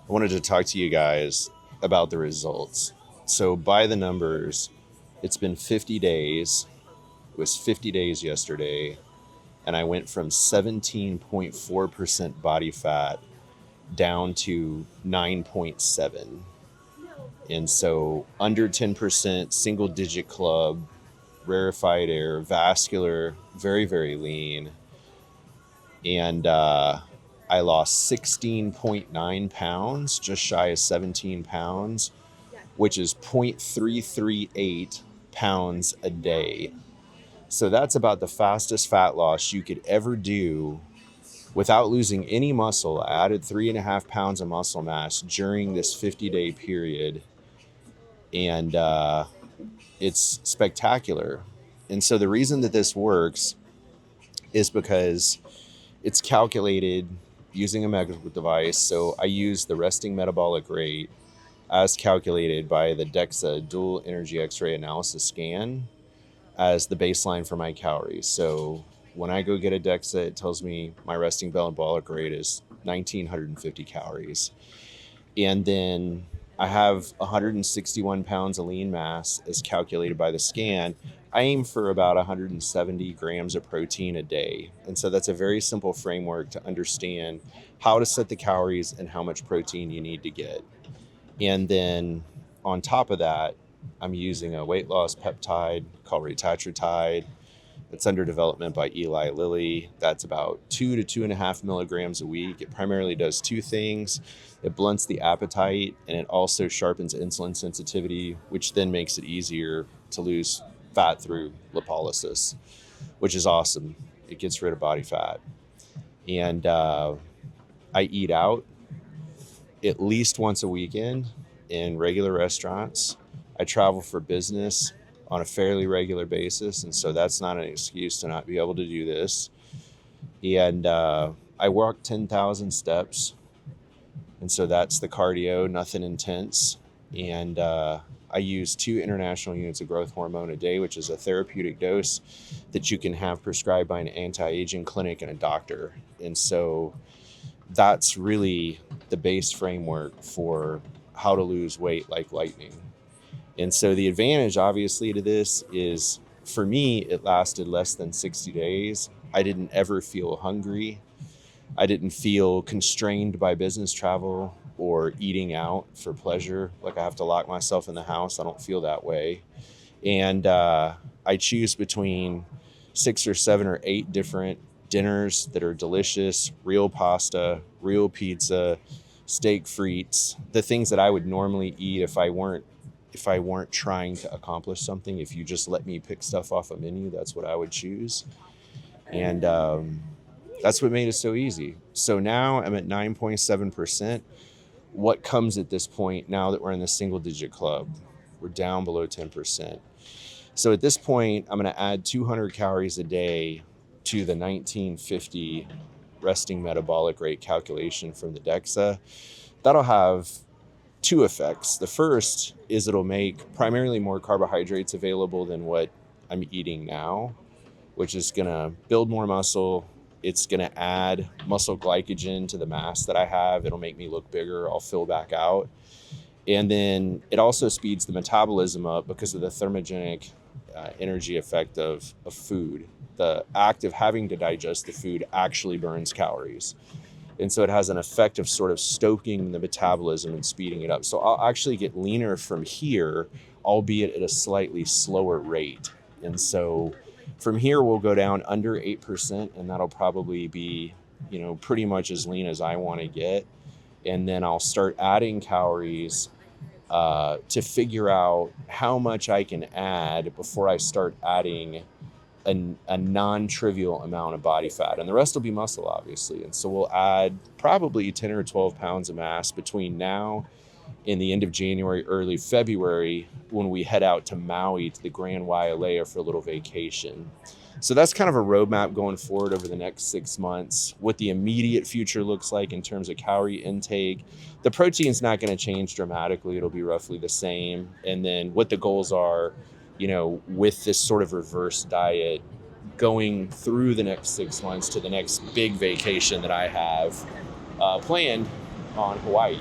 I wanted to talk to you guys about the results. So, by the numbers, it's been 50 days. It was 50 days yesterday, and I went from 17.4% body fat down to 9.7. And so, under 10%, single digit club, rarefied air, vascular, very, very lean. And I lost 16.9 pounds, just shy of 17 pounds, which is 0.338 pounds a day. So that's about the fastest fat loss you could ever do without losing any muscle. I added 3.5 pounds of muscle mass during this 50-day period, and it's spectacular. And so the reason that this works is because it's calculated using a medical device. So I use the resting metabolic rate as calculated by the DEXA dual energy X-ray analysis scan as the baseline for my calories. So when I go get a DEXA, it tells me my resting metabolic rate is 1,950 calories. And then I have 161 pounds of lean mass as calculated by the scan. I aim for about 170 grams of protein a day. And so that's a very simple framework to understand how to set the calories and how much protein you need to get. And then on top of that, I'm using a weight loss peptide called retatrutide. It's under development by Eli Lilly. That's about 2 to 2.5 milligrams a week. It primarily does two things. It blunts the appetite, and it also sharpens insulin sensitivity, which then makes it easier to lose fat through lipolysis, which is awesome. It gets rid of body fat. And I eat out at least once a weekend in regular restaurants. I travel for business on a fairly regular basis, and so that's not an excuse to not be able to do this. And I walk 10,000 steps, and so that's the cardio, nothing intense. And I use 2 international units of growth hormone a day, which is a therapeutic dose that you can have prescribed by an anti-aging clinic and a doctor. And so that's really the base framework for how to lose weight like lightning. And so the advantage, obviously, to this is, for me, it lasted less than 60 days. I didn't ever feel hungry. I didn't feel constrained by business travel or eating out for pleasure. Like I have to lock myself in the house. I don't feel that way. And I choose between 6 or 7 or 8 different dinners that are delicious, real pasta, real pizza, steak frites, the things that I would normally eat if I weren't trying to accomplish something. If you just let me pick stuff off a menu, that's what I would choose. And that's what made it so easy. So now I'm at 9.7%. What comes at this point now that we're in the single digit club? We're down below 10%. So at this point, I'm going to add 200 calories a day to the 1950 resting metabolic rate calculation from the DEXA. That'll have 2 effects. The first is it'll make primarily more carbohydrates available than what I'm eating now, which is going to build more muscle. It's going to add muscle glycogen to the mass that I have. It'll make me look bigger. I'll fill back out. And then it also speeds the metabolism up because of the thermogenic energy effect of food. The act of having to digest the food actually burns calories. And so it has an effect of sort of stoking the metabolism and speeding it up. So I'll actually get leaner from here, albeit at a slightly slower rate. And so from here, we'll go down under 8%, and that'll probably be, pretty much as lean as I want to get. And then I'll start adding calories to figure out how much I can add before I start adding a non-trivial amount of body fat, and the rest will be muscle, obviously. And so we'll add probably 10 or 12 pounds of mass between now and the end of January, early February, when we head out to Maui to the Grand Wailea for a little vacation. So that's kind of a roadmap going forward over the next 6 months, what the immediate future looks like in terms of calorie intake. The protein's not going to change dramatically. It'll be roughly the same. And then what the goals are, with this sort of reverse diet going through the next 6 months to the next big vacation that I have planned on Hawaii.